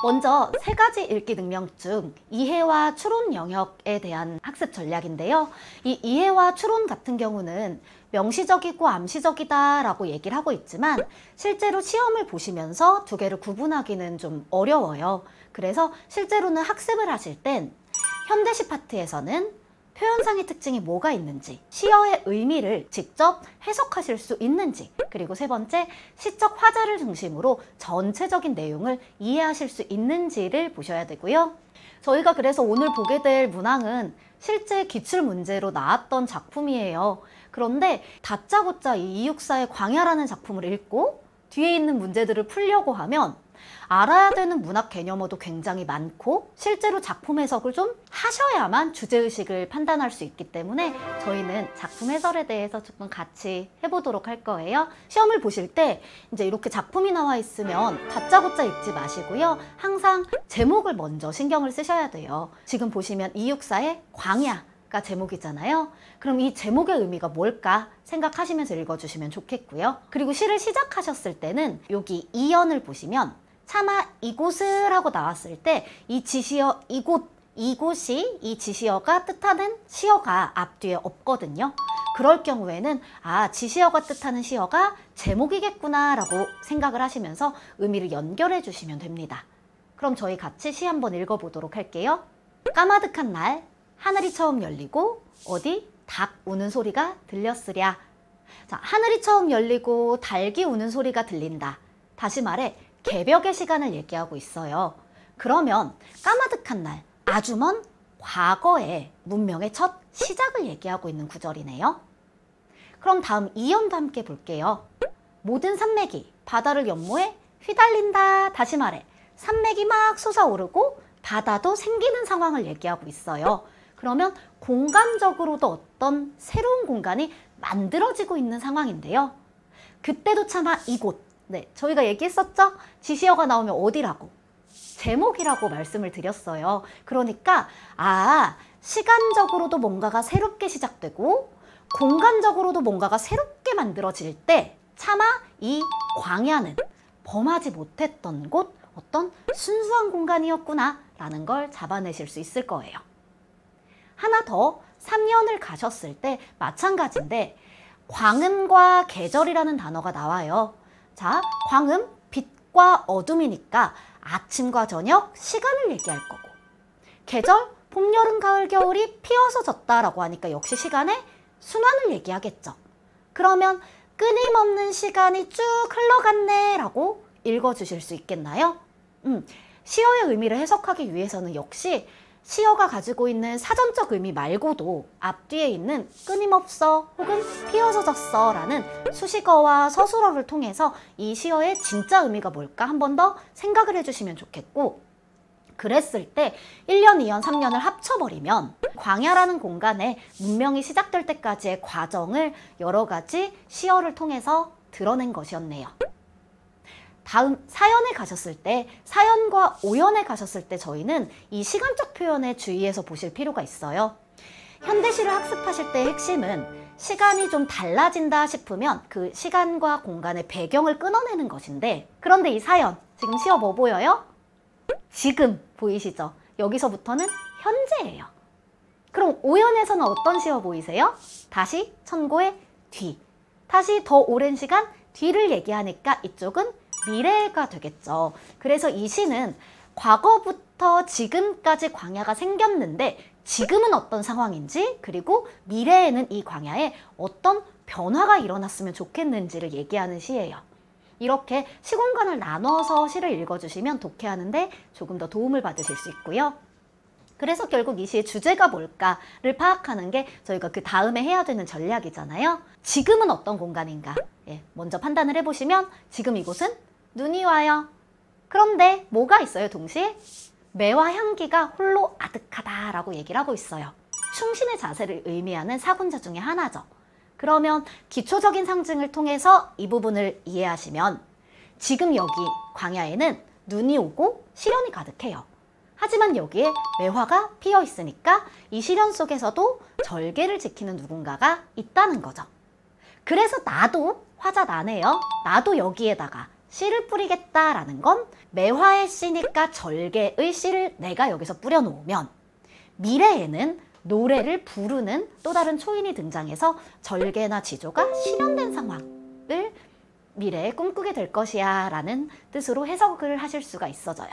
먼저 세 가지 읽기 능력 중 이해와 추론 영역에 대한 학습 전략인데요. 이 이해와 추론 같은 경우는 명시적이고 암시적이다 라고 얘기를 하고 있지만 실제로 시험을 보시면서 두 개를 구분하기는 좀 어려워요. 그래서 실제로는 학습을 하실 땐 현대시 파트에서는 표현상의 특징이 뭐가 있는지, 시어의 의미를 직접 해석하실 수 있는지, 그리고 세 번째, 시적 화자를 중심으로 전체적인 내용을 이해하실 수 있는지를 보셔야 되고요. 저희가 그래서 오늘 보게 될 문항은 실제 기출문제로 나왔던 작품이에요. 그런데 다짜고짜 이 이육사의 광야라는 작품을 읽고 뒤에 있는 문제들을 풀려고 하면 알아야 되는 문학 개념어도 굉장히 많고 실제로 작품 해석을 좀 하셔야만 주제의식을 판단할 수 있기 때문에 저희는 작품 해설에 대해서 조금 같이 해보도록 할 거예요. 시험을 보실 때 이제 이렇게 작품이 나와 있으면 다짜고짜 읽지 마시고요. 항상 제목을 먼저 신경을 쓰셔야 돼요. 지금 보시면 이육사의 광야가 제목이잖아요. 그럼 이 제목의 의미가 뭘까 생각하시면서 읽어주시면 좋겠고요. 그리고 시를 시작하셨을 때는 여기 이연을 보시면 차마 이곳을 하고 나왔을 때 이 지시어 이곳이 이 지시어가 뜻하는 시어가 앞뒤에 없거든요. 그럴 경우에는 지시어가 뜻하는 시어가 제목이겠구나 라고 생각을 하시면서 의미를 연결해 주시면 됩니다. 그럼 저희 같이 시 한번 읽어보도록 할게요. 까마득한 날 하늘이 처음 열리고 어디 닭 우는 소리가 들렸으랴. 자, 하늘이 처음 열리고 닭이 우는 소리가 들린다. 다시 말해 개벽의 시간을 얘기하고 있어요. 그러면 까마득한 날, 아주 먼 과거의 문명의 첫 시작을 얘기하고 있는 구절이네요. 그럼 다음 이연도 함께 볼게요. 모든 산맥이 바다를 연모해 휘달린다. 다시 말해 산맥이 막 솟아오르고 바다도 생기는 상황을 얘기하고 있어요. 그러면 공간적으로도 어떤 새로운 공간이 만들어지고 있는 상황인데요. 그때도 차마 이곳, 저희가 얘기했었죠? 지시어가 나오면 어디라고? 제목이라고 말씀을 드렸어요. 그러니까 시간적으로도 뭔가가 새롭게 시작되고 공간적으로도 뭔가가 새롭게 만들어질 때 차마 이 광야는 범하지 못했던 곳, 어떤 순수한 공간이었구나 라는 걸 잡아내실 수 있을 거예요. 하나 더, 3년을 가셨을 때 마찬가지인데 광음과 계절이라는 단어가 나와요. 자, 광음, 빛과 어둠이니까 아침과 저녁, 시간을 얘기할 거고 계절, 봄, 여름, 가을, 겨울이 피어서 졌다라고 하니까 역시 시간의 순환을 얘기하겠죠. 그러면 끊임없는 시간이 쭉 흘러갔네 라고 읽어주실 수 있겠나요? 시어의 의미를 해석하기 위해서는 역시 시어가 가지고 있는 사전적 의미 말고도 앞뒤에 있는 끊임없어 혹은 피어서 졌어 라는 수식어와 서술어를 통해서 이 시어의 진짜 의미가 뭘까 한 번 더 생각을 해주시면 좋겠고, 그랬을 때 1년, 2년, 3년을 합쳐버리면 광야라는 공간에 문명이 시작될 때까지의 과정을 여러 가지 시어를 통해서 드러낸 것이었네요. 다음 사연에 가셨을 때, 사연과 오연에 가셨을 때 저희는 이 시간적 표현에 주의해서 보실 필요가 있어요. 현대시를 학습하실 때의 핵심은 시간이 좀 달라진다 싶으면 그 시간과 공간의 배경을 끊어내는 것인데, 그런데 이 사연, 지금 시어 뭐 보여요? 지금 보이시죠? 여기서부터는 현재예요. 그럼 오연에서는 어떤 시어 보이세요? 다시 천고의 뒤, 다시 더 오랜 시간 뒤를 얘기하니까 이쪽은 미래가 되겠죠. 그래서 이 시는 과거부터 지금까지 광야가 생겼는데 지금은 어떤 상황인지, 그리고 미래에는 이 광야에 어떤 변화가 일어났으면 좋겠는지를 얘기하는 시예요. 이렇게 시공간을 나눠서 시를 읽어주시면 독해하는데 조금 더 도움을 받으실 수 있고요. 그래서 결국 이 시의 주제가 뭘까를 파악하는 게 저희가 그 다음에 해야 되는 전략이잖아요. 지금은 어떤 공간인가? 먼저 판단을 해보시면 지금 이곳은 눈이 와요. 그런데 뭐가 있어요, 동시에? 매와 향기가 홀로 아득하다라고 얘기를 하고 있어요. 충신의 자세를 의미하는 사군자 중에 하나죠. 그러면 기초적인 상징을 통해서 이 부분을 이해하시면 지금 여기 광야에는 눈이 오고 시련이 가득해요. 하지만 여기에 매화가 피어 있으니까 이 시련 속에서도 절개를 지키는 누군가가 있다는 거죠. 그래서 나도 화자 나네요. 나도 여기에다가 씨를 뿌리겠다라는 건 매화의 씨니까 절개의 씨를 내가 여기서 뿌려놓으면 미래에는 노래를 부르는 또 다른 초인이 등장해서 절개나 지조가 실현된 상황을 미래에 꿈꾸게 될 것이야 라는 뜻으로 해석을 하실 수가 있어져요.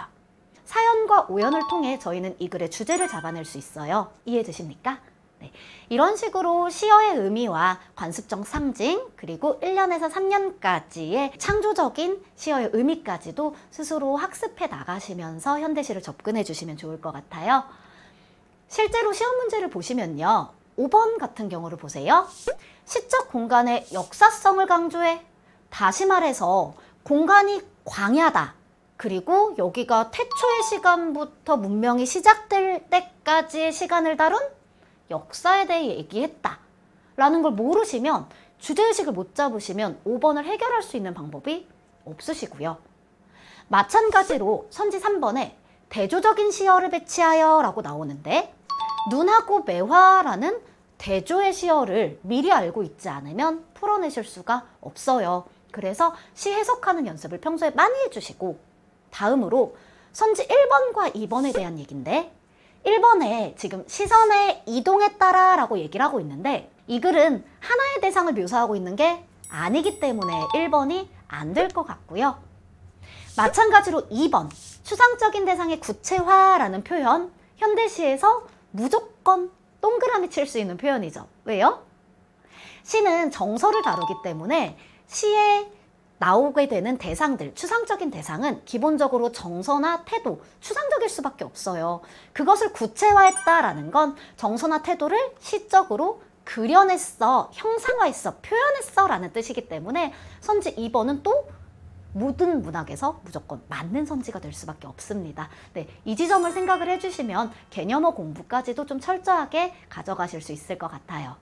사연과 오연을 통해 저희는 이 글의 주제를 잡아낼 수 있어요. 이해되십니까? 네. 이런 식으로 시어의 의미와 관습적 상징, 그리고 1년에서 3년까지의 창조적인 시어의 의미까지도 스스로 학습해 나가시면서 현대시를 접근해 주시면 좋을 것 같아요. 실제로 시험 문제를 보시면요. 5번 같은 경우를 보세요. 시적 공간의 역사성을 강조해. 다시 말해서 공간이 광야다. 그리고 여기가 태초의 시간부터 문명이 시작될 때까지의 시간을 다룬 역사에 대해 얘기했다 라는 걸 모르시면, 주제의식을 못 잡으시면 5번을 해결할 수 있는 방법이 없으시고요. 마찬가지로 선지 3번에 대조적인 시어를 배치하여 라고 나오는데, 눈하고 매화라는 대조의 시어를 미리 알고 있지 않으면 풀어내실 수가 없어요. 그래서 시 해석하는 연습을 평소에 많이 해주시고, 다음으로 선지 1번과 2번에 대한 얘기인데, 1번에 지금 시선의 이동에 따라 라고 얘기를 하고 있는데, 이 글은 하나의 대상을 묘사하고 있는 게 아니기 때문에 1번이 안 될 것 같고요. 마찬가지로 2번 추상적인 대상의 구체화라는 표현, 현대시에서 무조건 동그라미 칠 수 있는 표현이죠. 왜요? 시는 정서를 다루기 때문에 시에 나오게 되는 대상들, 추상적인 대상은 기본적으로 정서나 태도, 추상적일 수밖에 없어요. 그것을 구체화했다라는 건 정서나 태도를 시적으로 그려냈어, 형상화했어, 표현했어 라는 뜻이기 때문에 선지 2번은 또 모든 문학에서 무조건 맞는 선지가 될 수밖에 없습니다. 네, 이 지점을 생각을 해주시면 개념어 공부까지도 좀 철저하게 가져가실 수 있을 것 같아요.